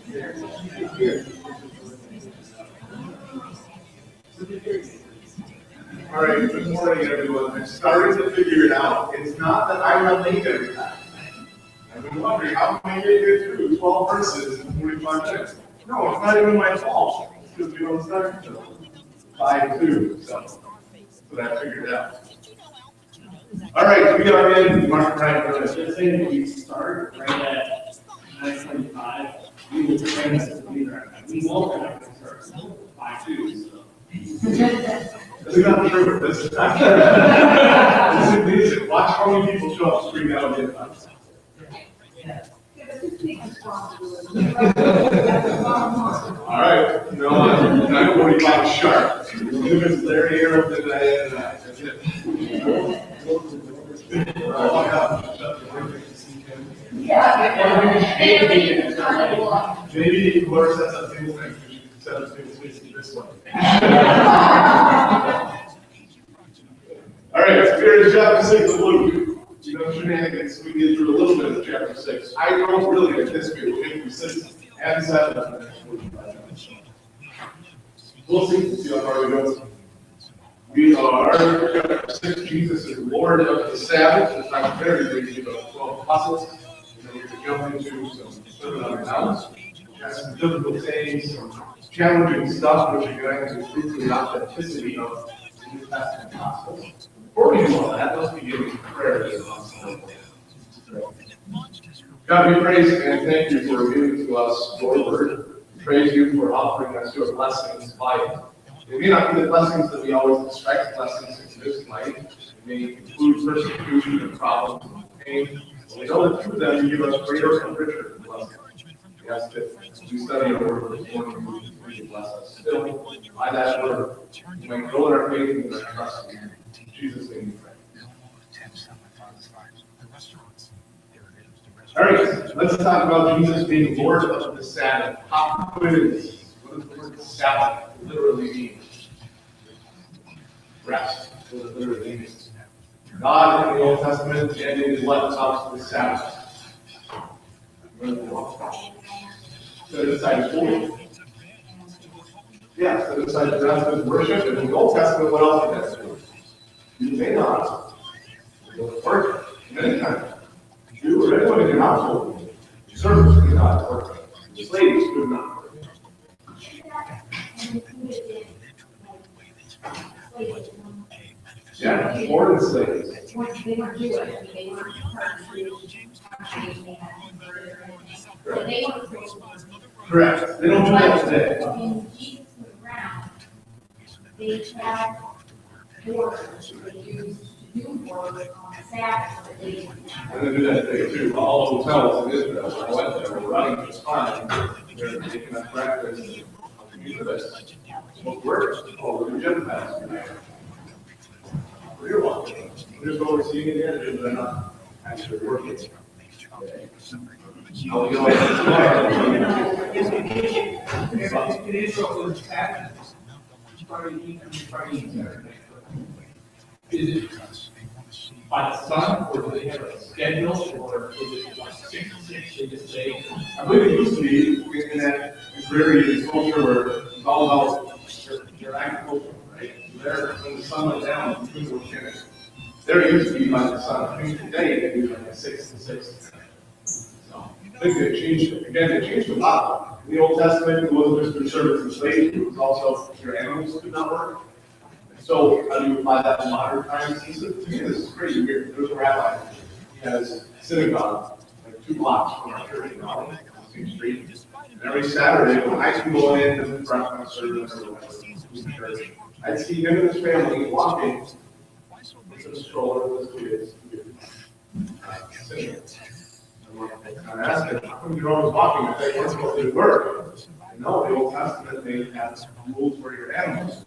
All right, good morning, everyone. I'm starting to figure it out. It's not that I run late every time. I've been wondering how can I get through 12 verses in 45 minutes? No, it's not even my fault. It's because we don't start until 5:02. So I figured it out. All right, we are in Mark Ryan. I was going to say that we start right at 9:25. We will train us to be there. We won't have to start 5:02. So. That's not true. This is not true. Watch how many people show up screaming out again. All right, no, 9:45 sharp. If it's Larry here up today, that's it. Maybe Laura says something like set up this one. All right, so here is chapter 6 of Luke. You know, shenanigans, we get through a little bit of chapter 6. I don't really anticipate we'll get through 6 and 7. We'll see how far we go. We are chapter 6. Jesus is Lord of the Sabbath. It's not very briefly about 12 apostles. And then we're going to jump into some Sermon on the Mount. Got some difficult sayings, some challenging stuff, which again is proof of the authenticity of the New Testament gospel. Before we do all that, let's begin with prayer. God, we praise and thank you for giving to us your word. We praise you for offering us your blessings by it. It may not be the blessings that we always expect, blessings in this life. It may include persecution and problems and pain. But we know that through them you give us greater and richer blessings. We ask that as we study your word this morning, you bless us still by that word. You may grow in our faith and in our trust in you. In Jesus' name we pray. All right, let's talk about Jesus being Lord of the Sabbath. How good it is. What does the word Sabbath literally mean? Rest. What does it literally mean? God in the Old Testament mandated what about the Sabbath? Set aside food. Yeah, set aside the rest of worship. In the Old Testament, what else did that do? You may not go to work many times. You or anyone in your household, servants could not work. Slaves could not work. Yeah, more than slaves. Correct. They don't do that today. They have orders they use to do work on Sabbath. And they do that today too. All hotels in Israel, I went there, were running just fine. They're taking up breakfast. What works? Oh, we're gym class. We're watching. We're just overseeing it, they're not actually working. It is also Sabbath. Is it by the sun, or do they have a schedule, or is it like 6 to 6? They just say, I believe it used to be in that agrarian culture where it's all about your agriculture, right? There, when the sun went down, things were finished. There used to be by the sun. I think today they do like a 6 to 6. So I think they changed it. Again, they changed a lot. In the Old Testament, it wasn't just for servants and slaves, it was also your animals could not work. So how do you apply that to modern times? To me, this is pretty weird. There's a rabbi. He has a synagogue like 2 blocks from our church on the same street. And every Saturday, when I can go in and front of my service or whatever, I'd see him and his family walking with a stroller with his kids. And I asked him, how come you're always walking if they weren't supposed to work? No, the Old Testament, they have rules for your animals.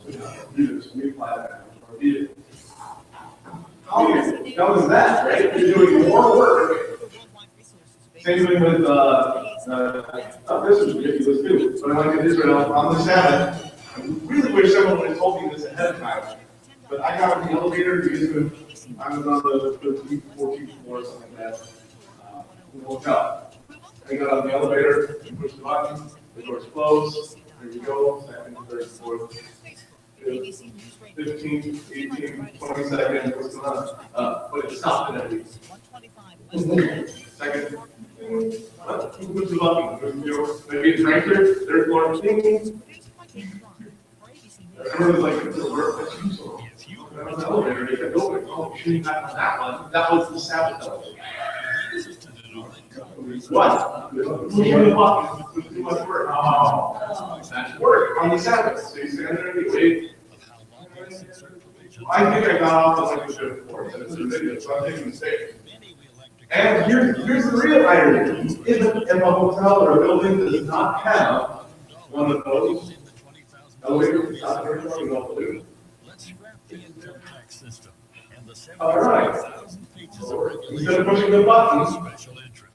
We apply that to our vehicles. How is that, right? You're doing more work. Same thing with, this is ridiculous too. When I went to Israel on the Sabbath, I really wish someone would have told me this ahead of time. But I got on the elevator to Israel. I was on the 13th, 14th floor, something like that, in the hotel. I got on the elevator, you push the button, the doors close, there you go, second, third, fourth, fifth, 15, 18, 20 seconds, what's going on? But it stopped at every second. What? Who puts the button? Maybe it's right there, there's more things. Everyone's like, it's a work that's useful. I was in the elevator, they kept going, oh, shooting back on that one, that was the Sabbath elevator. What? Pushing the button, it's too much work. Oh, that's work on the Sabbath, so you stand there and you wait. I think I got off the like I should have before, so it's ridiculous, so I'm taking a mistake. And here's the real irony, if a hotel or a building does not have one of those elevators, not very strong, you don't do. All right. So instead of pushing the button,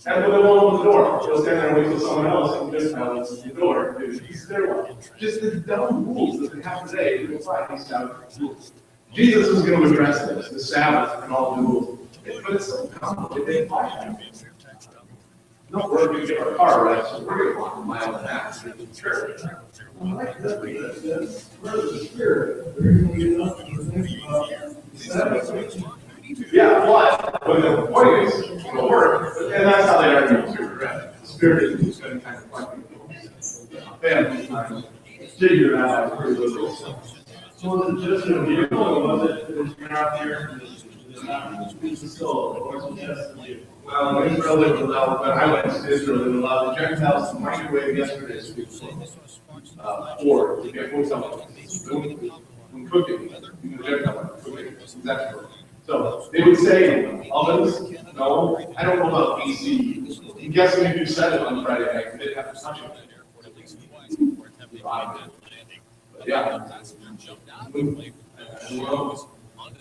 and put them on the door. You'll stand there and wait till someone else and just balance the door. It's their one. Just the dumb rules that they have today to apply these Sabbath rules. Jesus is going to address this, the Sabbath and all the rules. But it's so complicated, they apply that. No, we're going to get our car wrecked, so we're going to walk a mile and a half to the church. Where's the Spirit? We're going to get up and think about Sabbath. Yeah, but the point is, it'll work, and that's how they argue too, right? The Spirit is going to kind of find people. Family time, figure it out, pretty literal. So was it just a vehicle, or was it you're out here, it's a soul, or was it just a vehicle? Well, Israel didn't allow, but I went to Israel, didn't allow the Gentiles to microwave yesterday's food. Or to get food something. When cooking, the Gentiles cooking, that's correct. So they would say, ovens? No, I don't know about BC. I'm guessing if you set it on Friday night, they'd have to touch it. But yeah.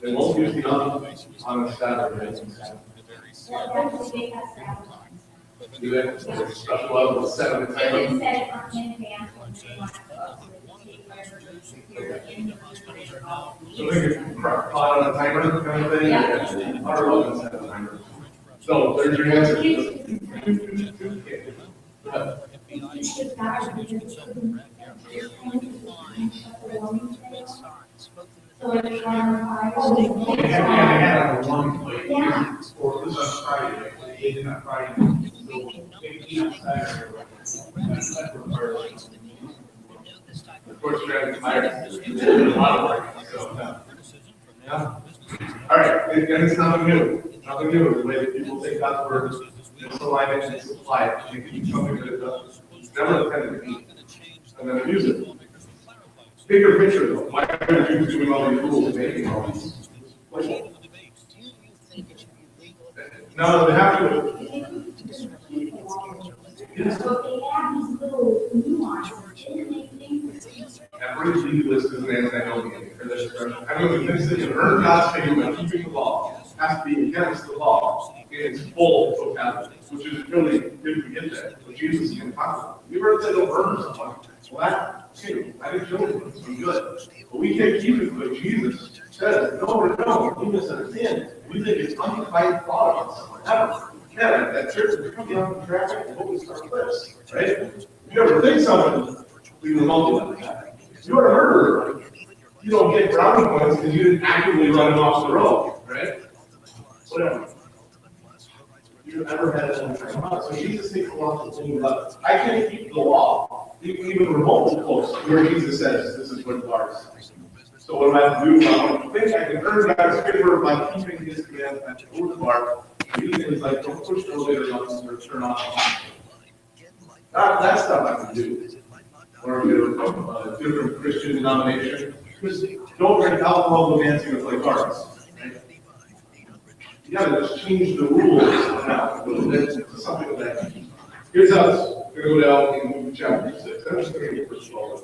They won't use the oven on a Saturday. Do they? Special level, set of the time. So they could pot on a timer kind of thing? Yeah. Our ovens have a timer. So there's your answer. They had a one plate. Yeah. Or this on Friday, they ate on Friday. So they eat on Saturday. Of course, you're having tired. A lot of work. So, yeah. All right, and it's nothing new. Nothing new. The way that people take God's word, misalign it, and supply it. You can do something that it does. It's never intended to be. And then abuse it. Bigger picture, though. Why are you doing all these rules and making all these? No, they have to. So they have these little nuances, and they think. Every legalist is an anti-Nomian for this expression. Everyone thinks they can earn God's favor by keeping the law. It has to be against the law in its full totality, which is really good to get that. But Jesus can talk about. You ever say they'll earn someone? Well, okay, I didn't kill him, so I'm good. But we can't keep it, but Jesus says, no, you misunderstand. We think it's undefined thought on someone. Ever. Yeah, that church is coming out in traffic and hoping to start clips, right? You ever think someone leave a multi you're a murderer. You don't get brownie points because you didn't actively run him off the road, right? Whatever. You never had it. So Jesus takes a lot to think about. I can't keep the law, even remotely close, where Jesus says this is what the law is. So what do I have to do? I think I can earn God's favor by keeping His commandments over the bar. Things like don't push the elevator buttons or turn off. That stuff I can do. Or if you're a different Christian denomination, don't drink alcohol when dancing or play cards. Right? You gotta just change the rules now a little bit to something of that. Here's us. We're going to go down in chapter 6. I'm just going to get first of all.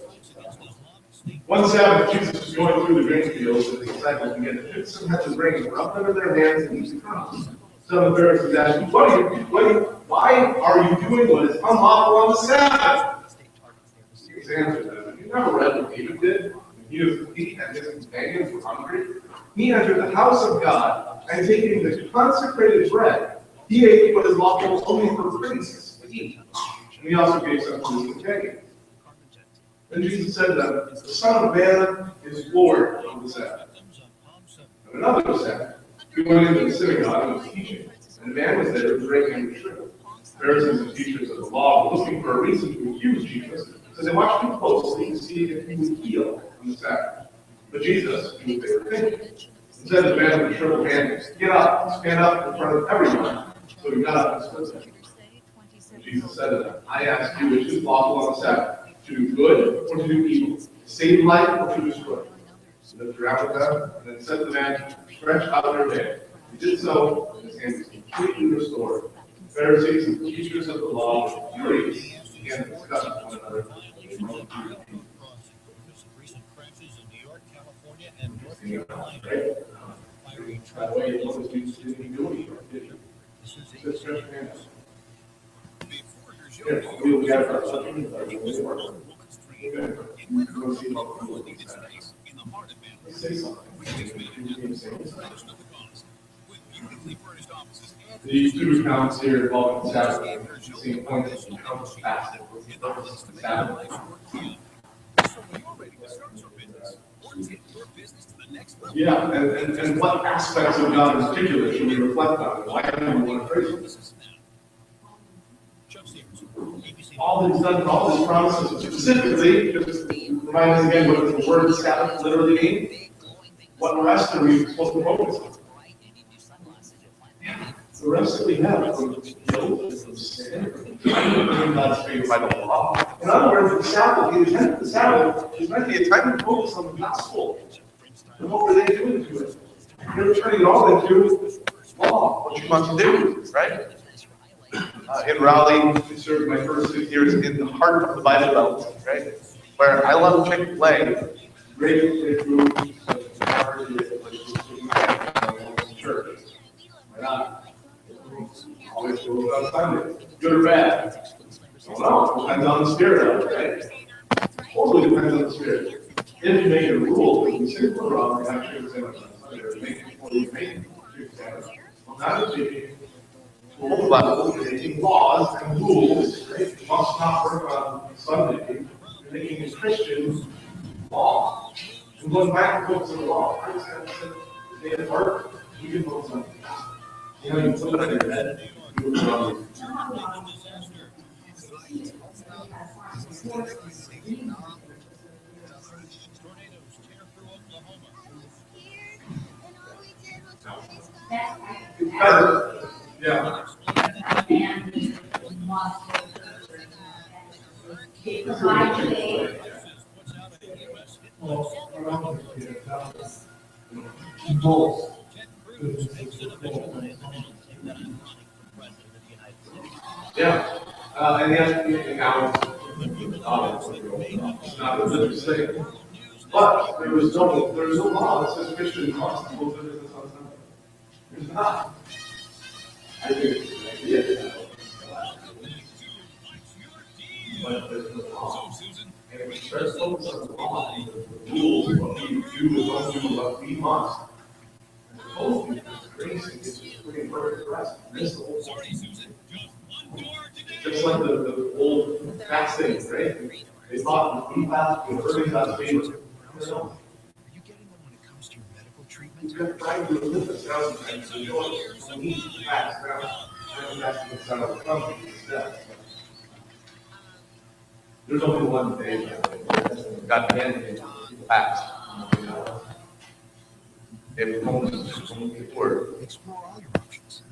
One Sabbath, Jesus was going through the grain fields and the disciples began to pick some heads of grain, rub them in their hands, and use the crumbs. Some of the Pharisees asked him, why are you doing what is unlawful on the Sabbath? His answer them, you never read what David did? He and his companions were hungry. He entered the house of God, and taking the consecrated bread, he ate what is lawful only for priests. eat. And he also gave some to his companions. Then Jesus said to them, the Son of Man is Lord of the Sabbath. And another Sabbath, he went into the synagogue and was teaching. And a man was there who was breaking the truth. Pharisees and teachers of the law were looking for a reason to accuse Jesus, so they watched him closely to see if he would heal on the Sabbath. But Jesus knew what they were thinking. Instead, the man with the shriveled hand, get up, stand up in front of everyone. So he got up and stood there. And Jesus said to them, I ask you, which is lawful on the Sabbath, to do good or to do evil, to save life or to destroy? So they grappled them, and then said to the man, stretch out your hand. He did so, and his hand was completely restored. The Pharisees and teachers of the law were furious, began to discuss with one another. Right? That way, it wasn't used to doing anything, did you? Just stretch your hand out. Yeah, we'll get our something. Say something. These two accounts here involving Sabbath, seeing points of how fast it was Sabbath. Yeah, and what aspects of God in particular should we reflect on? Why do we want to praise Him? All that He's done, all His promises, specifically, just remind us again what the word Sabbath literally means. What rest are we supposed to focus on? The rest that we have from guilt, from sin, from God's favor by the law. In other words, the Sabbath, the intent of the Sabbath is meant to be a time to focus on the gospel. And what were they doing to it? They're turning it all into law, what you must do, right? In Raleigh, I served my first 6 years in the heart of the Bible Belt, right? Where I love Chick-fil-A. Great food, but hard to get church. Why not? Always goes on Sunday. Good or bad? I don't know. Depends on the spirit of it, right? Totally depends on the spirit. If you make a rule, if you say we're wrong, you have to say on Sunday, or make it before you make it. Not if you rule level, making laws and rules, right? You must not work on Sunday. You're making a Christian law. And going back to books of the law, I just have to say, the day of work, you can focus on you know, you put it on your head, you put it on your yeah. Yeah, and the accounts, it's not a religious thing. But there was no law that says Christians must go to business on Sunday. There's not. I think it's an idea. But there's no law. And we start focusing on the law, the rules, what we do, what we do, what we must. And the whole thing is grace and it's pretty perfect for us. This the whole thing. Just like the old fasting, right? They thought the food fast was earning God's favor. Are you getting them when it comes to your medical treatment? We've got tried to live this 1,000 times. So you know what? We need to fast now. I'm fasting the son of the company instead. There's only one day that God mandated to fast. If Moses is only the word,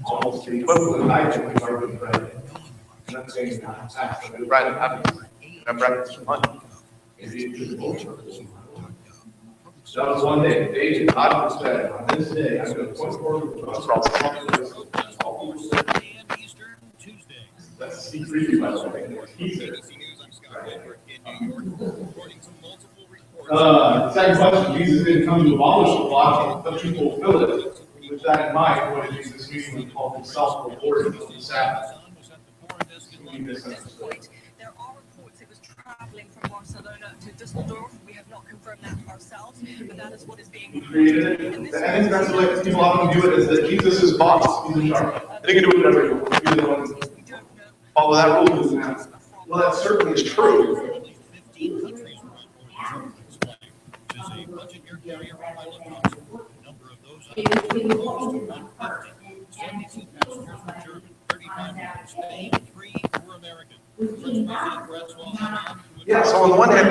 almost the equivalent, I think, of our good Friday. I'm not saying not fast, but Friday happens. I'm breakfast for money. That was one day. David, God said, on this day, I'm going to point forward to us all. That's the secret, by the way. He said. Second question, Jesus didn't come to abolish the law, but to fulfill it. With that in mind, what did Jesus mean when he called himself the Lord of the Sabbath? We misunderstood. There are reports it was traveling from Barcelona to Düsseldorf. We have not confirmed that ourselves, but that is what is being He created it. I think that's what people often view it as that Jesus is boss. He's in charge. They can do whatever he wants. He's the one follow that rule doesn't happen. Well, that certainly is true. Yeah, so on the one hand,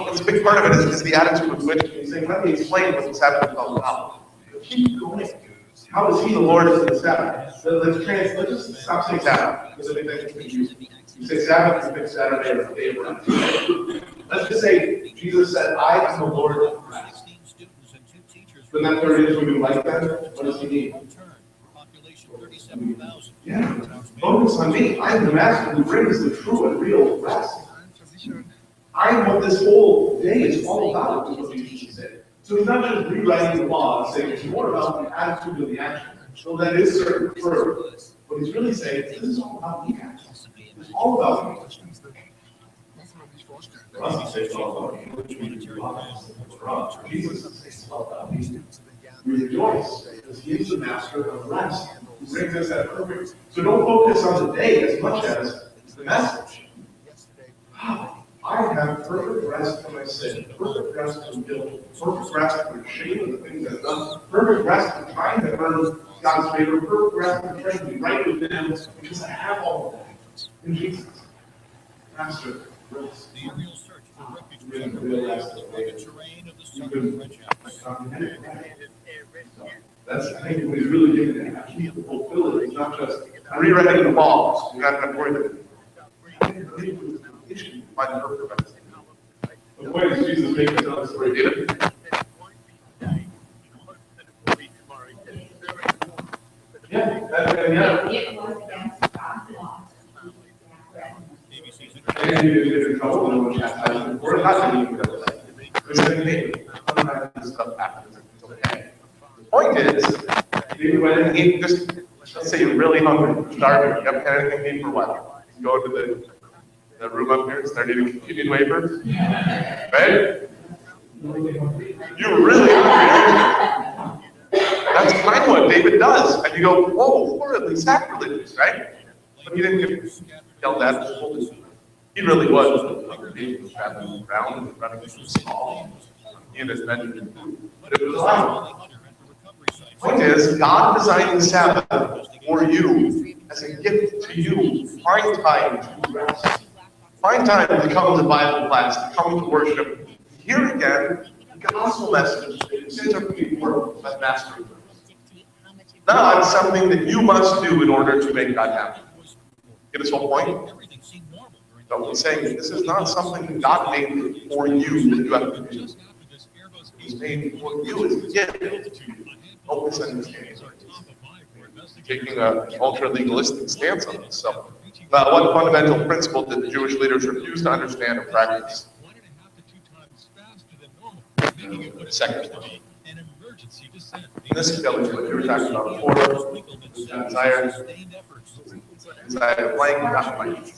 it's a big part of it is the attitude with which he's saying, let me explain what the Sabbath is all about. Keep going. How is he the Lord of the Sabbath? So let's just stop saying Sabbath, because I think that's confusing. You say Sabbath, you think Saturday or the day of rest. Let's just say Jesus said, I am the Lord of rest. Then that 30 days would be like that. What does he mean? Yeah. Focus on me. I am the master who brings the true and real rest. I am what this whole day is all about, is what Jesus said. So he's not just rewriting the law and saying it's more about the attitude of the action. So that is certain for what he's really saying is this is all about me. It's all about me. For us, he says it's all about me. Which means for us, Jesus says it's all about me. We rejoice because he is the master of rest. He brings us that perfect. So don't focus on the day as much as the message. I have perfect rest from my sin, perfect rest from guilt, perfect rest from shame of the things I've done, perfect rest from trying to earn God's favor, perfect rest from trying to be right with Him, because I have all of that in Jesus. Master, rest. The real search for refuge in the real rest of the terrain of the southern comprehend. That's, I think, what he's really getting at. He can fulfill it. It's not just rewriting the laws. You got to avoid it. By the perfect rest. The point is, Jesus making tell the story, David. Yeah, yeah. It was against God's law. And you get in trouble when you chastise or not to even do that. There's a thing. Sometimes this stuff happens. It's okay. The point is, you went and eat just, let's say you're really hungry, starving, you haven't had anything to eat for a while. You go to the room up here and start eating communion wafers. Right? You're really hungry. That's kind of what David does. And you go, whoa, horribly sacrilegious, right? But he didn't get yelled at. He really was. David was traveling around and running through the hall. He and his men did food. But it was allowed. The point is, God designed the Sabbath for you as a gift to you. Find time to rest. Find time to come to Bible class, to come to worship. Here again, the gospel message is interpreting work by master. Not something that you must do in order to make God happy. Get this whole point? Don't be saying that this is not something that God made for you that you have to do. He's made for you as a gift. Don't misunderstand. Taking an ultra-legalistic stance on this. So, one fundamental principle that the Jewish leaders refuse to understand and practice. Second point. This goes to what you were talking about before. Desire blank, not blank.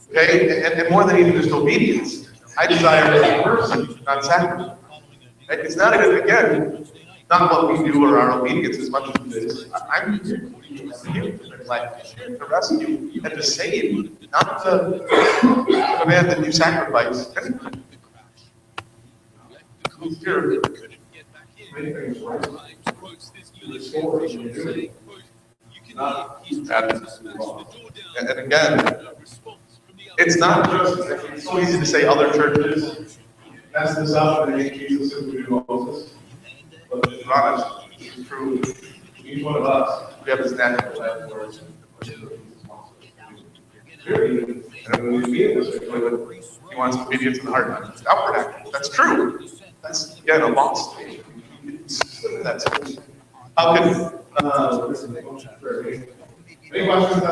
Okay, and more than even just obedience, I desire a person, not sacrifice. It's not even, again, not what we do or our obedience as much as it is. I'm here to rescue and to save, not to command that you sacrifice anything. He's here. And again, it's not just, it's so easy to say other churches mess this up and make Jesus simply do Moses. But to be honest, it's true. Each one of us, we have this natural life period. And when we meet this, he wants obedience in the heart. It's outward action. That's true. That's, again, a lost state. That's it. How can, any questions on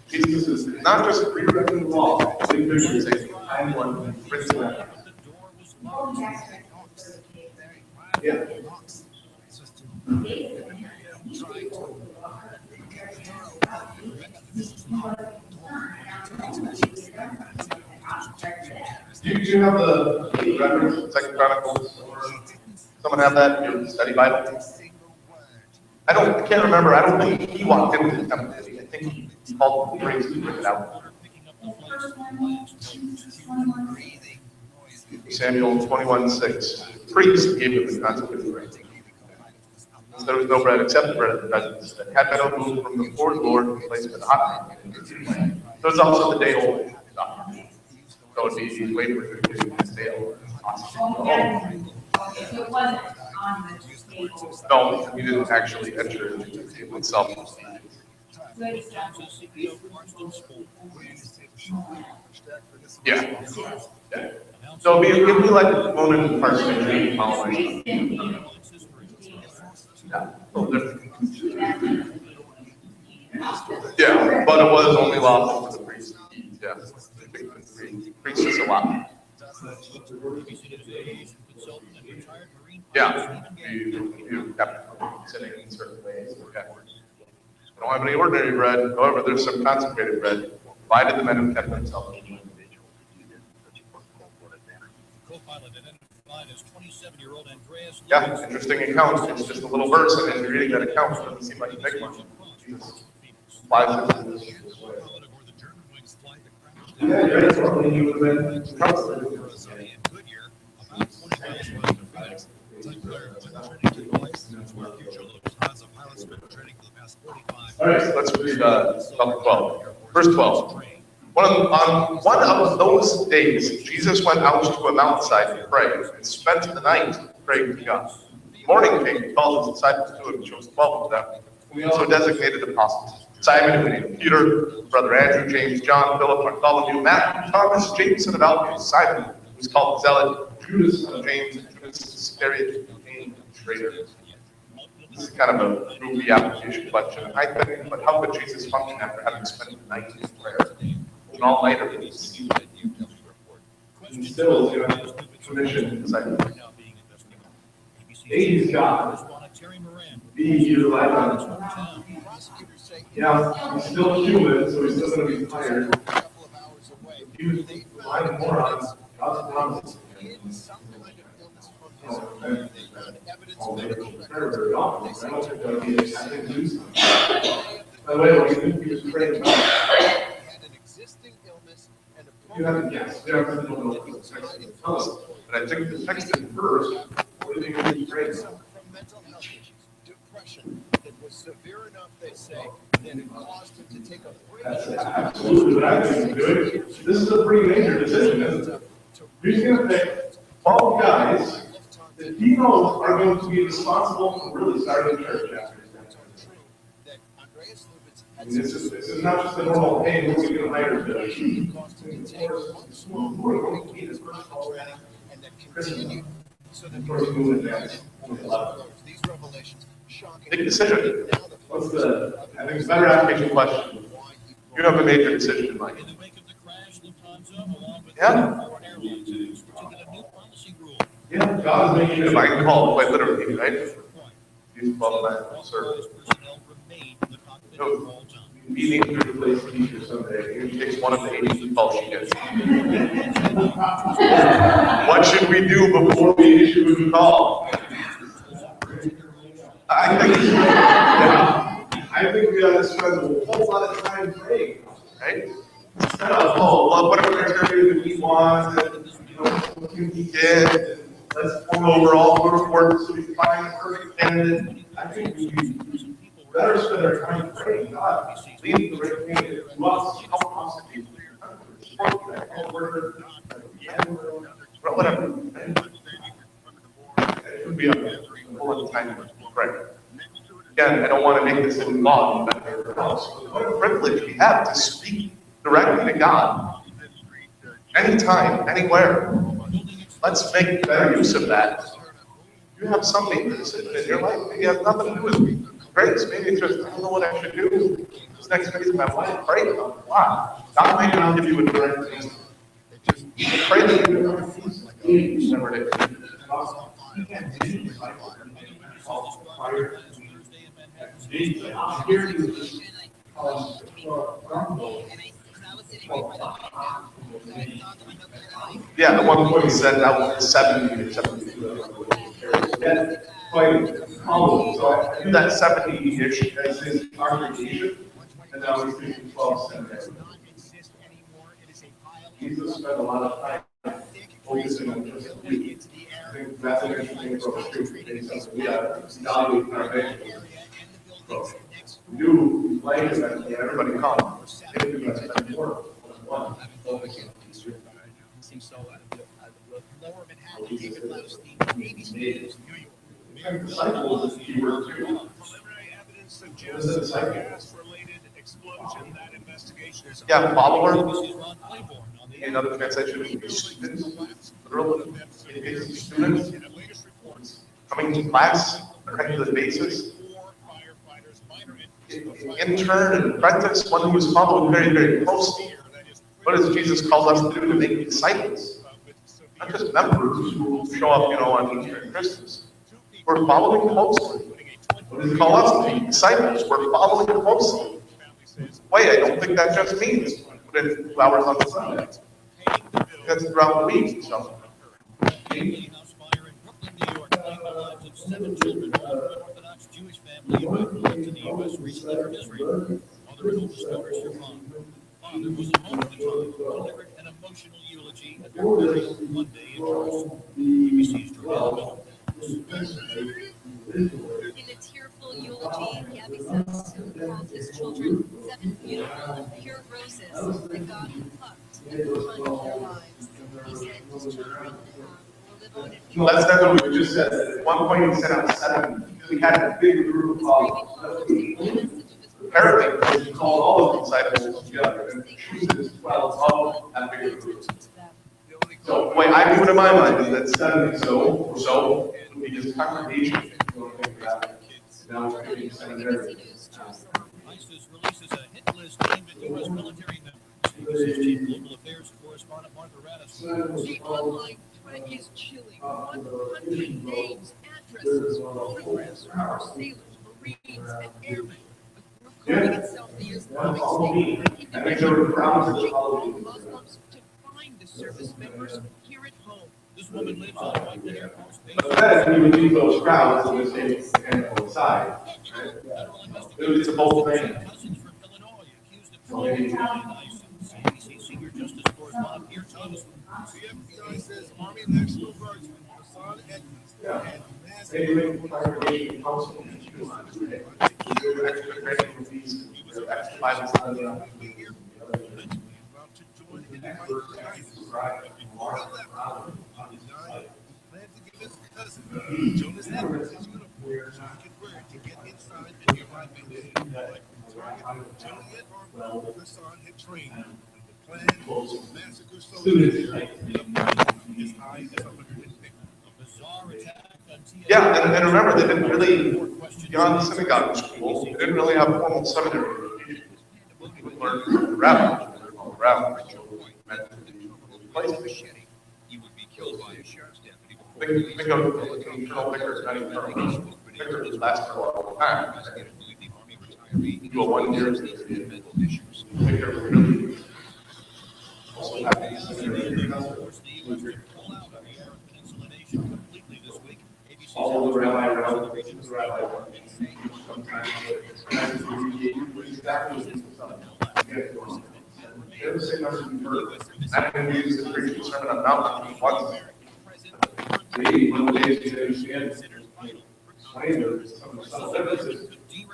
Jesus is not just rewriting the law, but he is saying, I'm one who brings that. Yeah. Do you have the reference, 2 Chronicles? Someone have that in your study Bible? I can't remember, I don't think he walked into the temple, did he? I think he called the priest to bring it out. First one, 21. Samuel 21:6. Priest gave him the consecrated bread. There was no bread except the bread of the presence that had been removed from before the Lord and placed in the hot. So it's also the day old. So it'd be waiting for the day old. Oh, yeah. Okay, so it wasn't on the table. No, he didn't actually enter into the table itself. Good stuff. Yeah. Yeah. So it'd be like a component of parsonage following. Yeah. Yeah, but it was only lawful for the priest. Yeah. Priest is a lot. Yeah. You have sitting in certain ways. Okay. We don't have any ordinary bread. However, there's some consecrated bread. Why did the men who kept themselves? Co-pilot identified as 27-year-old Andreas. Yeah, interesting account. It's just a little verse, and as you're reading that account, it doesn't seem like a big one. Flies into this. Yeah, that's probably you would have been. All right, so let's read Psalm 12. Verse 12. On one of those days, Jesus went out to a mountainside to pray and spent the night praying to God. Morning came, he called his disciples to him and chose 12 of them. We also designated apostles: Simon, who named Peter, brother Andrew, James, John, Philip, Bartholomew, Matthew, Thomas, James, son of Alphaeus, Simon, who was called the Zealot, Judas, son of James, and Judas Iscariot, who became the traitor. This is kind of a goofy application question, I think, but how could Jesus function after having spent the night in prayer? An all-nighter. And still is going to commission disciples. A, he's God. B, he's relied on. Yeah, he's still human, so he's still going to be tired. He was relying more on God's promises. By the way, what do you think he was praying about? You haven't guessed. But I think the text in verse, what do you think he's praying about? Depression that was severe enough, they say, that it caused him to take a break. That's absolutely what I think he's doing. This is a pretty major decision, isn't it? He's going to pick 12 guys that he knows are going to be responsible for really starting the church after his death. This is not just a normal, hey, we're going to hire the big decision. What's the, I think it's a better application question. You have a major decision in mind. Yeah. Yeah, God is making it, I can call it quite literally, right? These 12 men serve. No, we need to replace the teacher someday. He takes one of the 80 calls she gets. What should we do before we issue a new call? I think we ought to spend a whole lot of time praying, right? Instead of, oh, well, what are the criteria that we want, and what can we get, and let's pour over all the reports so we can find the perfect candidate. I think we better spend our time praying, God, lead the right candidate to us, help us to be whatever. It would be a whole lot of time to pray. Again, I don't want to make this in law, but what a privilege we have to speak directly to God. Anytime, anywhere. Let's make better use of that. You have some major decision in your life. Maybe it has nothing to do with grace. Maybe it's just, I don't know what I should do. This next phase of my life, pray about it. Why? God may not give you a direct answer. Pray that you never did. Yeah, the one point he said that was 70 or 72. Yeah, quite Oh, so I do that 70-ish as his congregation, and now he's doing 12 seminaries. Jesus spent a lot of time focusing on just youth. I think that's an interesting approach too. We are evaluating our faith. So, we do like it that everybody comes. If you guys spend more than one. And disciples is the key word too. What is a disciple? Yeah, follower. Another translation is students, literal students, coming to class on a regular basis. Intern and apprentice, one who is followed very, very closely. What does Jesus call us to do? To make disciples? Not just members who show up, on Easter and Christmas. We're following closely. What does he call us to be disciples? We're following closely. Wait, I don't think that just means put in 2 hours on the Sunday. That's throughout the week, so. Orthodox Jewish family immigrated to the U.S. recently from Israel. Mother and oldest daughter, Shirvan. Father was home at the time, delivered an emotional eulogy at their burial Monday in Jerusalem. BBC's Jordan. In a tearful eulogy, Gabby Samson called his children 7 beautiful, pure roses that God had plucked at the time of their lives. He said his children will live on in peace. That's what we just said. At one point, he sent out 7. We had a big group of apparently, he called all of the disciples together and chooses 12 of that bigger group. So, the way I view it in my mind is that 7 so would be his congregation. Now it's going to be seminary. ISIS releases a hit list aimed at U.S. military members. CBC's Chief Global Affairs correspondent Martha Radis. The online threat is chilling. 100 names, addresses, photographs of our sailors, Marines, and airmen. A group calling itself the Islamic State, I think there were crowds urging of all Muslims to find the service members here at home. This woman lives on Whiteman Air Force Base. But then you would leave those crowds and just say, and outside. It's a whole thing. Cousins from Illinois accused of trolling ISIS. CBC senior justice correspondent Pierre Thomas. The FBI says Army National Guardsman Hassan Edmonds had massive They make the congregation council. Extra training with these, extra Bible study. about to join in the fight for ISIS. Before he left, he denied he planned to give his cousin Jonas Edmonds his uniform so he could wear it to get inside the nearby building. Like the target, Juliet Armstrong Hassan had trained him. The plan was to massacre soldiers as high as 150. A bizarre attack on TSA. Yeah, and remember, they didn't really, beyond synagogue school, they didn't really have formal seminary education. We learned from the rabbi. You would be killed by a sheriff's deputy. Think of Colonel Vickers, not even Colonel Vickers lasted a long time. You do a 1 year. Vickers really also had all of the rabbi around the region was rabbi. Sometimes I didn't use the preaching sermon on Mount once. One of the days he said, you explain some of the differences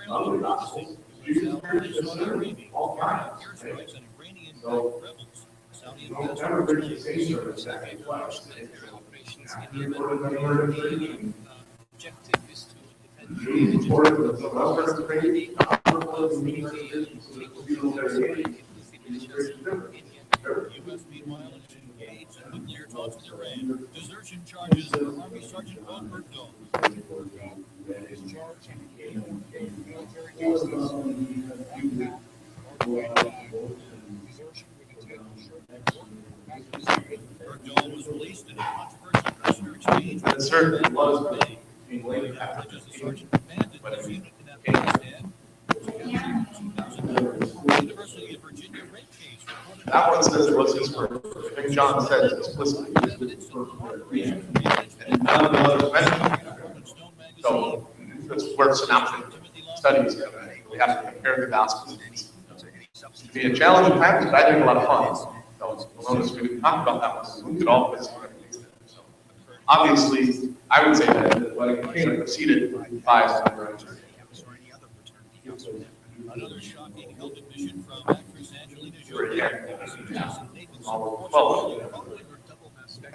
of the gospel. Jesus preached all kinds. So, don't ever preach the same sermon second twice. He reported that the Western trade, U.S. meanwhile is engaged in nuclear talks with Iran. Desertion charges for Army Sergeant Bob Bergdahl. His charge in military justice. Desertion with intent to shirk Bergdahl was released in a controversial prisoner exchange. That certainly was being laid out. Just a sergeant commanded the unit in Afghanistan. The University of Virginia rape case reported That one says it was his word. I think John says explicitly. evidence of court reason. And none of the others mentioned it. So, that's where synoptic studies come in. We have to compare the gospels. It can be a challenging practice, but I think a lot of fun. So, you'll notice we didn't talk about that one. We looked at all this. So, obviously, I would say that the wedding kind of preceded by sunrise. Another shocking health admission from actress Angelina Jolie.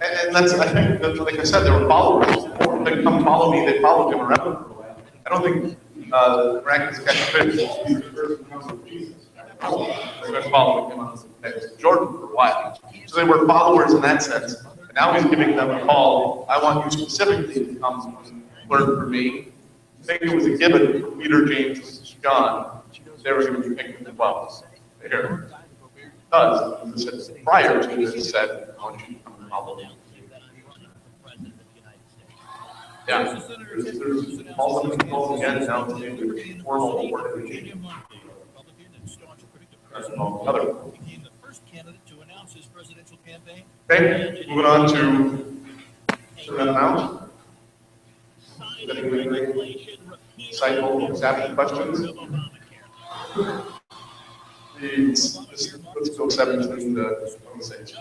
And that's, I think, like I said, there were followers. They come follow me, they followed him around. I don't think the miraculous catch of fish is the person who comes with Jesus. They've been following him on Jordan for a while. So they were followers in that sense. And now he's giving them a call. I want you specifically to come learn from me. I think it was a given for Peter, James, John. They were going to be picked as well. Here. Because prior to this, he said, I want you to come and follow me. Yeah. There's all again now to do formal work. That's another. Became the first candidate to announce his presidential campaign. Okay, moving on to Sermon Mount. Insightful, savvy questions. Let's go 17 to 26.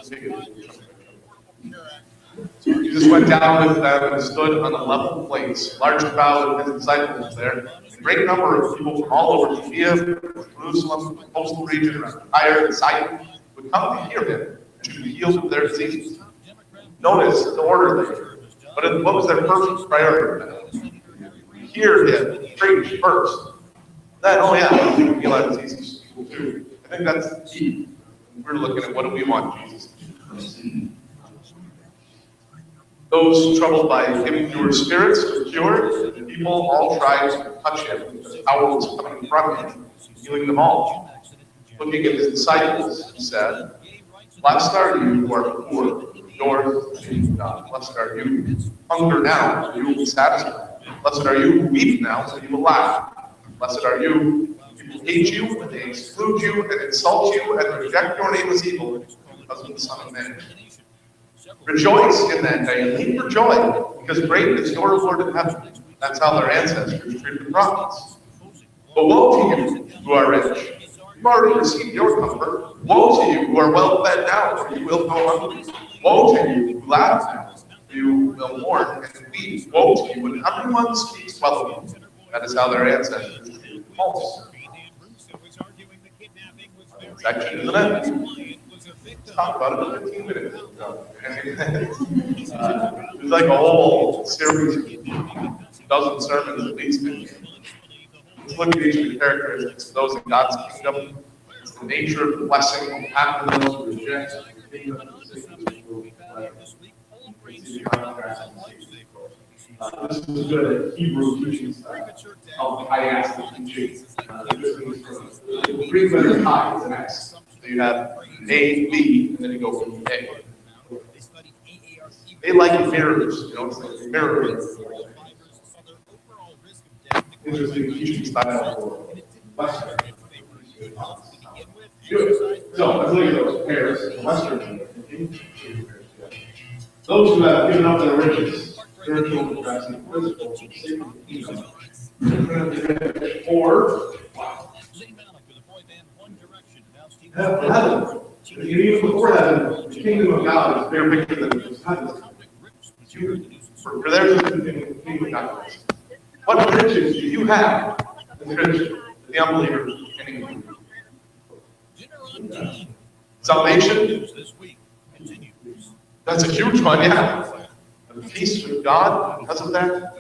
Jesus went down with them and stood on a level place. Large crowd of his disciples there. A great number of people from all over Judea, Jerusalem, the coastal region around Tyre and Sidon would come to hear him and to be healed of their diseases. Notice the order there. But what was their first priority? Hear him preach first. Then, oh yeah, heal our diseases too. I think that's key. We're looking at what do we want Jesus to do. Those troubled by impure spirits were cured, and people all tried to touch him. The power was coming from him, healing them all. Looking at his disciples, he said, blessed are you who are poor, yours is God. Blessed are you who hunger now, so you will be satisfied. Blessed are you who weep now, so you will laugh. Blessed are you who people hate you, and they exclude you, and insult you, and reject your name as evil because of the Son of Man. Rejoice in that day and leap for joy, because great is your reward in heaven. That's how their ancestors treated the prophets. But woe to you who are rich. You've already received your comfort. Woe to you who are well fed now, for you will go hungry. Woe to you who laugh now, for you will mourn and weep. Woe to you when everyone speaks well of you. That is how their ancestors treated Paul. Section, isn't it? Let's talk about it in 15 minutes. It's like a whole series, a dozen sermons at least. Let's look at each of the characteristics of those in God's kingdom. It's the nature of the blessing will happen to those who reject the kingdom of the this is good at Hebrew teaching style. I asked the teaching. Greek letter I is an X. So you have A, B, and then you go from A. They like mirrors, you know, it's like a mirror. Interesting teaching style for Western. Good. So let's look at those pairs. Western. Those who have given up their riches, spiritual, progressive, physical, or heaven. Even before heaven, the kingdom of God is very bigger than heaven. For their kingdom of God. What riches do you have as a Christian? The unbeliever. Salvation. That's a huge one, yeah. The peace with God because of that.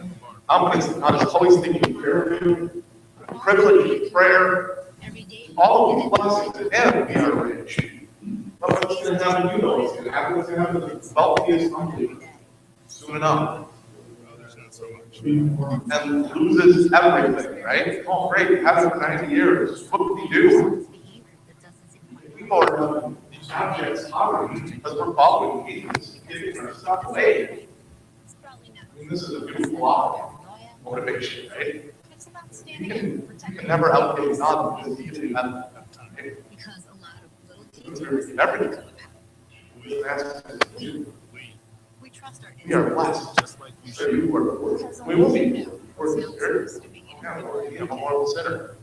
Confidence that God is always taking care of you. Privilege of prayer. All of these blessings, and we are rich. But what's going to happen? You know what's going to happen. What's going to happen to the wealthiest unbeliever? Soon enough. And loses everything, right? Oh, great, we had it for 90 years. What do we do? People are objects poverty because we're following Jesus, giving our stuff away. I mean, this is a beautiful law motivation, right? You can never outgive God because He didn't have right? Because a lot of little It's everything. we trust our We are blessed. So you are, we will be. For this year, yeah, or a memorial center.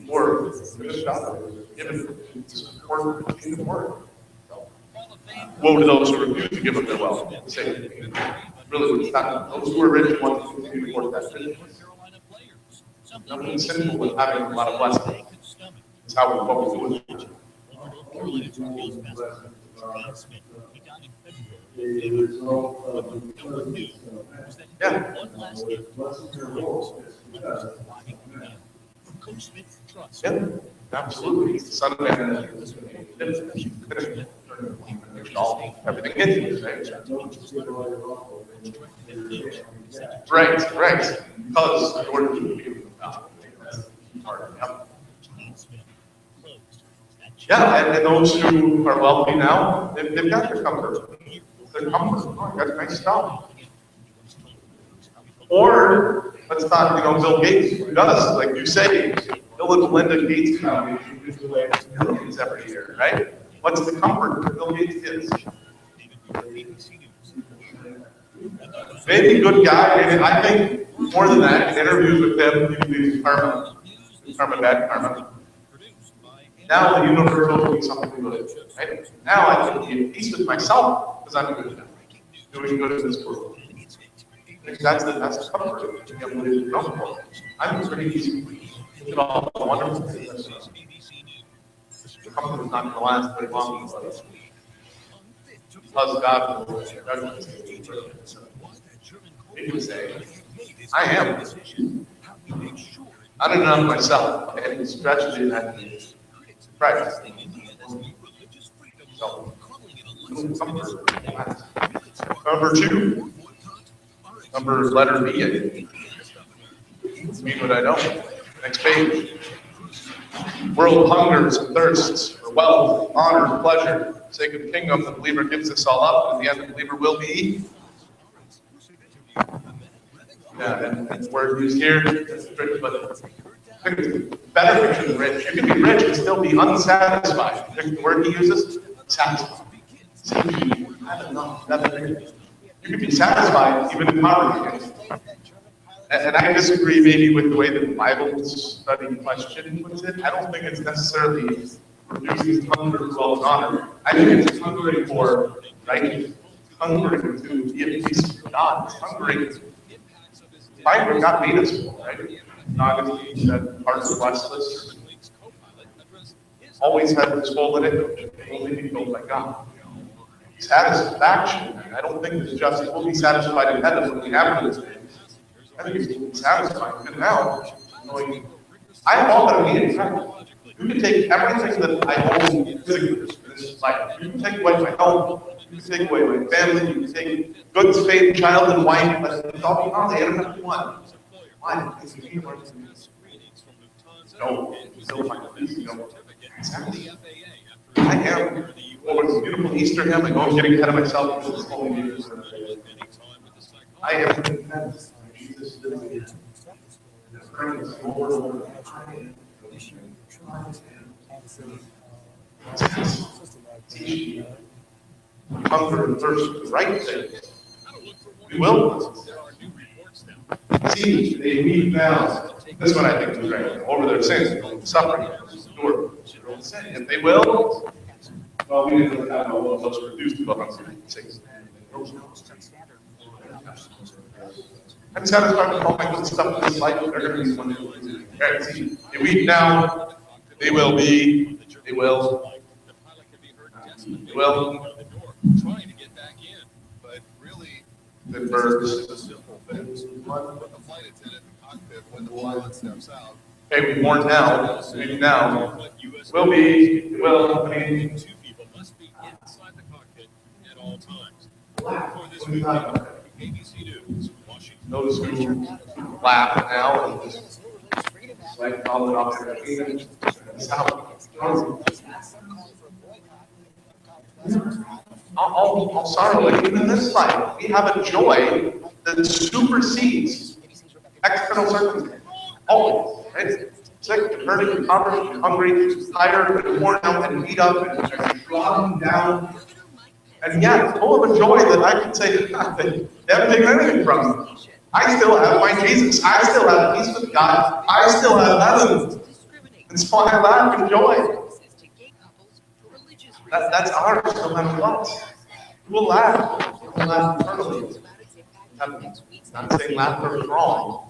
Or just stop it, give it support, continue to work. Woe to those who refuse to give up their wealth. Say, really, it's not those who are rich want to continue to work that rich. Nothing sinful with having a lot of blessing. It's how we focus on yeah. Yeah, absolutely. Son of Man. Everything in right? Right. Because in order to be yeah, and those who are wealthy now, they've got their comfort. Their comfort. Oh, I got nice stuff. Or let's talk, Bill Gates, who does, like you say, Bill and Melinda Gates Foundation gives away millions every year, right? What's the comfort that Bill Gates gives? Maybe good guy, maybe, I think more than that, in interviews with him, he believes karma, bad karma. Now the universe will be something good, right? Now I can be at peace with myself because I'm good enough, doing good in this world. That's the comfort to get what is known for. I'm pretty easy. Look at all the wonderful things. The comfort is not going to last very long. Because God will judge us. He would say, I am not enough myself, and stretch me in that need. Right. So, number 2. Letter B. Mean what I don't. Next page. World hungers and thirsts for wealth, honor, pleasure. For the sake of the kingdom, the believer gives this all up, and in the end, the believer will be. Yeah, and word used here, but better picture than rich. You can be rich and still be unsatisfied. The word he uses, satisfied. I don't know. You can be satisfied even in poverty. And I disagree maybe with the way that the Bible study question puts it. I don't think it's necessarily producing hunger for wealth and honor. I think it's hungering for righteousness, hungering to be at peace with God, it's hungering. Find what God made us for, right? Augustine said, hearts are restless. Always have this hole in it, which can only be filled by God. Satisfaction. I don't think it's just we'll be satisfied in heaven when we have these things. I think it's satisfying. And now, I have all that I need in heaven. You can take everything that I own physically in this life. You can take away my health. You can take away my family. You can take goods, faith, child, and wife. But it's all beyond the end of one. Why? Because the kingdom is no, you still find peace. Exactly. I am. Over this beautiful Easter hymn, I know I'm getting ahead of myself because it's only news. I am content. Jesus is hunger and thirst for the right things. We will. See, they weep now. That's what I think is right. Over their sins, suffering, endure. If they will, well, we didn't have no those produced about 106. I'm satisfied with all my good stuff in this life. They're going to be one day. Right, see, they weep now. They will be. They will. They will. Trying to get back in, but really, the birds. the simple things. But the flight attendant in the cockpit when the pilot steps out. Okay, we warn now. Maybe now. Will be. Will. I mean, Two people must be inside the cockpit at all times. laugh. For this What are you talking about? ABC News, Washington. Those who laugh now and just like call it off their feet. I'll sorrow, like even in this life, we have a joy that supersedes external circumstances. Always, right? Sick, hurting, impoverished, hungry, tired, and worn out, and beat up, and trodden down. And yeah, full of a joy that I can say, they haven't taken anything from me. I still have my Jesus. I still have peace with God. I still have heaven. And so I laugh and joy. That's ours no matter what. We'll laugh. We'll laugh eternally. Not saying laughter is wrong.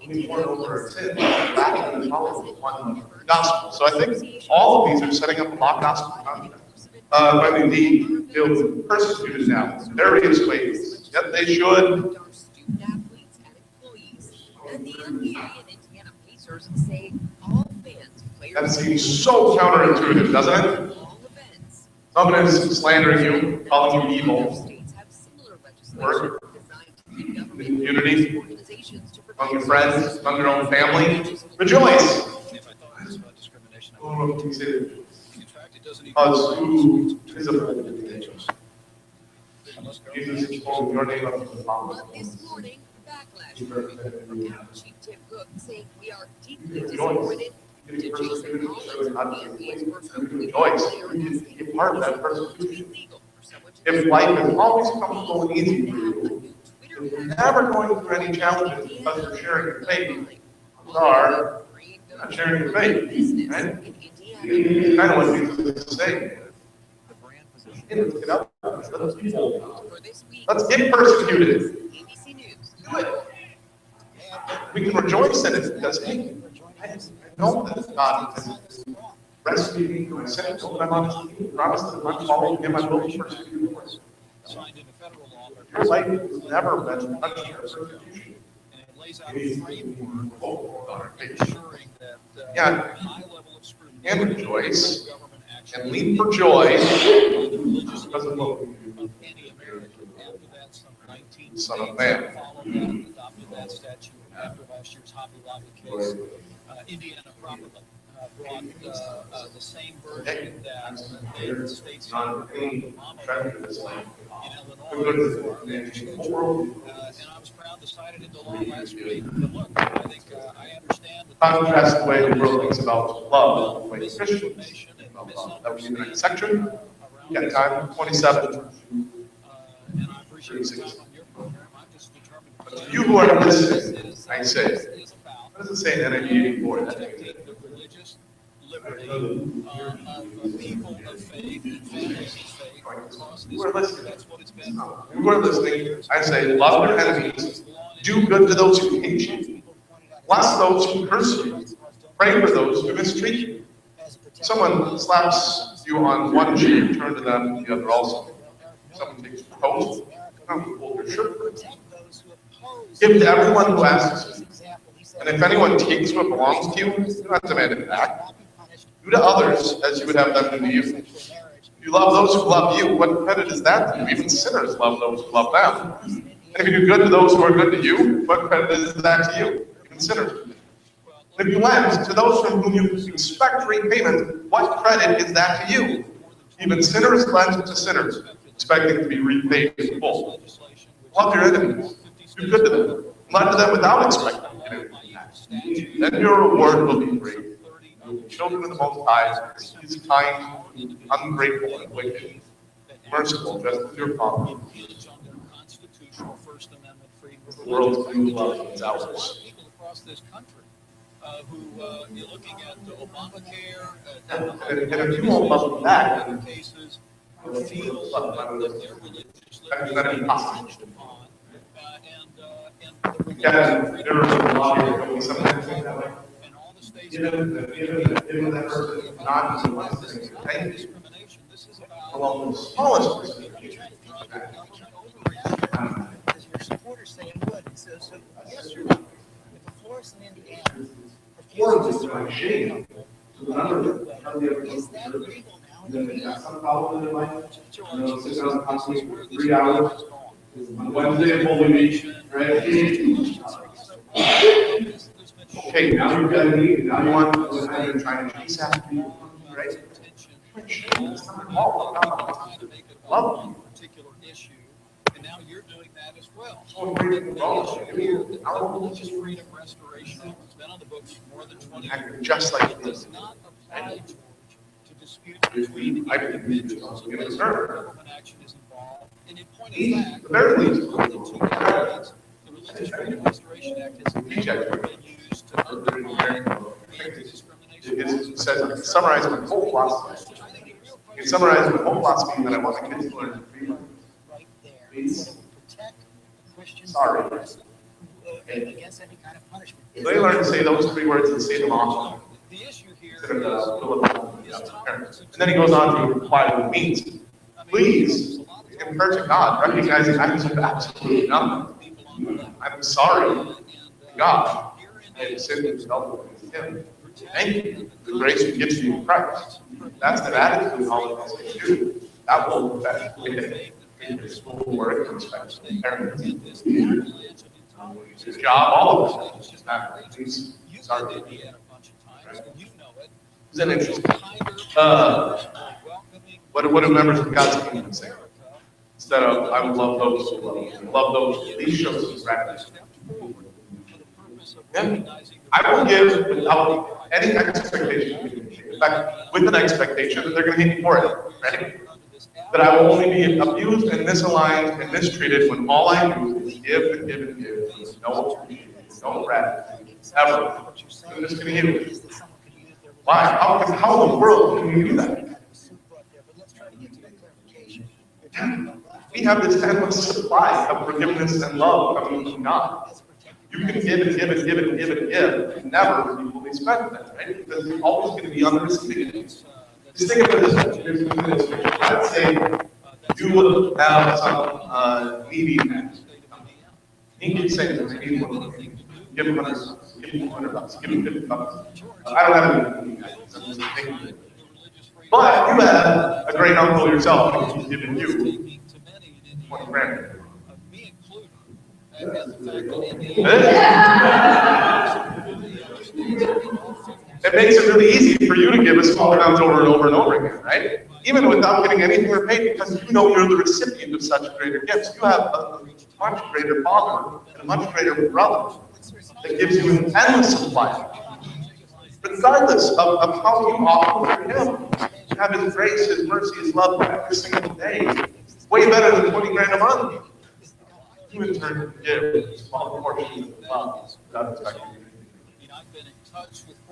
We mourn over our sin. Laughter is always one gospel. So I think all of these are setting up a mock gospel contract. Vitamin D feels persecuted now in various ways. Yet they should. That seems so counterintuitive, doesn't it? Someone is slandering you, calling you evil. Work in the community, among your friends, among your own family. Rejoice! Oh, he said, because who is a Jesus is calling your name up to the Father. This morning, backlash from Chief Tim Cook saying we are deeply disappointed to Jason Collins. Rejoice. Be part of that persecution. If life is always comfortable and easy for you, if you're never going through any challenges because you're sharing your faith, are not sharing your faith, right? Kind of what Jesus is saying. Get up. Let's get persecuted. Do it. We can rejoice in it because hey, I know that God has rescued me from my sin. Know that I'm on His promise that if I'm following Him, I will be persecuted. Your life has never been touched by persecution. Yeah, and rejoice and leap for joy because of what we do. Son of Man. After last year's Hobby Lobby case, Indiana properly brought the same version that the states in Illinois. And I was proud to sign it into law last week. But look, I think I understand that Contrast the way the world thinks about love, the way Christians about love. That was the next section. Yeah, time 27. and I appreciate the time on your program. I'm just determined. But to you who are listening, I say, what does it say in NAB 84? Protecting the religious liberty of people of faith and families of faith across this You are country. listening. That's what it's been for. You are listening. I say, love your enemies. Do good to those who hate you. Bless those who curse you. Pray for those who mistreat you. Someone slaps you on one cheek, turn to them the other also. Someone takes your coat, hold your shirt. Give to everyone who asks you. And if anyone takes what belongs to you, do not demand it back. Do to others as you would have them do to you. If you love those who love you, what credit is that to you? Even sinners love those who love them. And if you do good to those who are good to you, what credit is that to you? Even sinners. And if you lend to those from whom you expect repayment, what credit is that to you? Even sinners lend to sinners, expecting to be repaid in full. Love your enemies. Do good to them. Lend to them without expecting anything. Then your reward will be great. Children of the Most High, He is kind, ungrateful, and wicked, merciful, just as your Father. The world's true love is ours. People across this country who you're looking at the Obamacare, And if you won't love that, then cases who feel that their religious liberty is infringed upon, and the yeah, there are a lot of people sometimes think that way. and all the states Even that person not doing one thing, right? discrimination. This is about Well, the smallest percentage. Because your supporters say it would. So yesterday, if a florist in Indiana Florence is my shame. So the number of the other is that legal now? then they got some problem in life. You know, sit down and talk to me for 3 hours. On Wednesday, Holy Week, right? Okay, now you've got a need, now you want to try to chase after people, right? Love you. particular issue, and now you're doing that as well. So great The involved. issue here, our Religious Freedom Restoration Act has been on the books for more than 20 years. Acting just like this. Does not apply, George, to disputes between I believe individuals. it's gonna serve. Government action is involved, and in point of fact, The very least. more than 2 decades, the Religious Administrative Restoration Act has never been used to undermine discrimination. It says, summarize my whole philosophy. It summarizes my whole philosophy that I want the kids to learn to read. Right there. Please. That will protect Christians. Sorry. Against any kind of punishment. So they learn to say those 3 words and say them often. The issue here Instead of is and then he goes on to apply what it means. Please, imperfect God, recognizing I deserve absolutely nothing. I'm sorry, God. I have sinned and felt against him. Thank you for the grace you give to you in Christ. That's the attitude in all of us can do. That will affect your school work, especially parents. His job, all of us. Please, sorry. Isn't that interesting? What do members of God's kingdom say? Instead of, I would love those who love me. Love those, please show some gratitude. Yeah. I will give without any expectation. In fact, with an expectation that they're going to hate me for it. Ready? That I will only be abused and misaligned and mistreated when all I do is give and give and give. No appreciation, no gratitude, ever. I'm just going to give it. Why? How in the world can we do that? We have this endless supply of forgiveness and love coming from God. You can give and give and give and give and give, and never be fully spent that, right? Because you're always going to be on the receiving end. Just think of it this way. Let's say you would have some needy man. He keeps saying, I need one. Give him $100. Give him $200. Give him $50. I don't have any. But you have a great uncle yourself who's giving you 20 grand. It makes it really easy for you to give a small amount over and over and over again, right? Even without getting anything repaid, because you know you're the recipient of such greater gifts. You have a much greater father and a much greater brother that gives you an endless supply. Regardless of how you offer for him, you have his grace, his mercy, his love every single day. Way better than 20 grand a month. You in turn give small portions of love without expecting anything.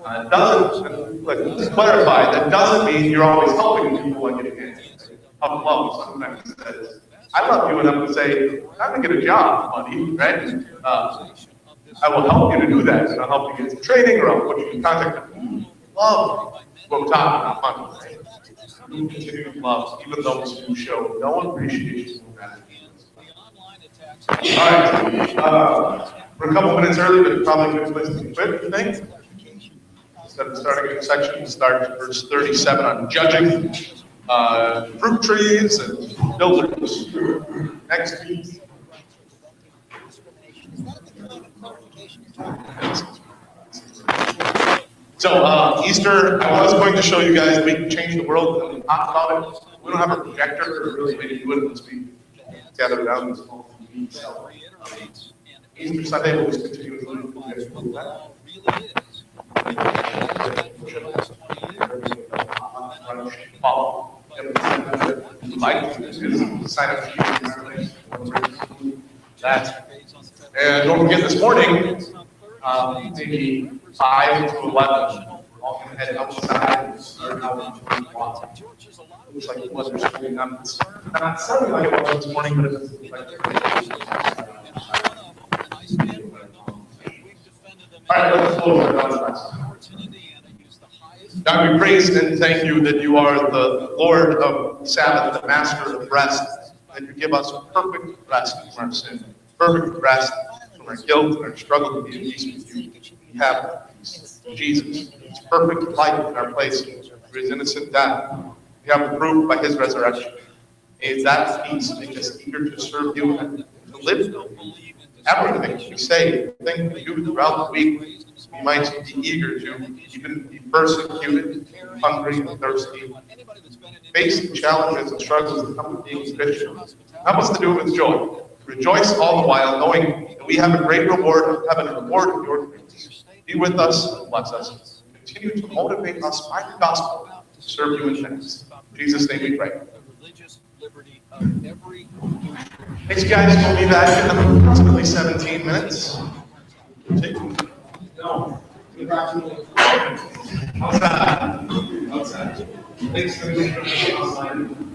It doesn't, like, to clarify, that doesn't mean you're always helping people and getting anything. Tough love sometimes says, I love you enough to say, time to get a job, buddy, right? I will help you to do that, and I'll help you get some training, or I'll put you in contact with people. Love what we're talking about, money, right? Continue to love even those who show no appreciation or gratitude. All right, we're a couple minutes early, but probably good place to quit, I think. Instead of starting a new section, we'll start at verse 37 on judging fruit trees and builders. Next week. So Easter, I was going to show you guys we can change the world and talk about it. We don't have a projector or really way to do it unless we gather around this small TV. So, Easter Sunday we'll just continue to move that. Follow. Like sign up that. And don't forget this morning, maybe 5 to 11. All gonna head outside and start out into the walk. Looks like the weather's coming up. It's not sounding like it was this morning, but it's like. All right, let's close our class. God, we praise and thank you that you are the Lord of Sabbath, the Master of rest, that you give us perfect rest from our sin, perfect rest from our guilt and our struggle to be at peace with you. We have Jesus, his perfect life in our place for his innocent death. We have the proof by his resurrection. May that peace make us eager to serve you and to live everything we say, think we do throughout the week. We might be eager to even be persecuted, hungry and thirsty, face the challenges and struggles that come with being Christian. Help us to do it with joy. Rejoice all the while, knowing that we have a great reward of heaven, a reward of your grace. Be with us and bless us. Continue to motivate us by the gospel to serve you in thanks. In Jesus' name we pray. Religious liberty of every Thanks, guys. We'll be back in approximately 17 minutes. No, approximately. Outside. Thanks for being online.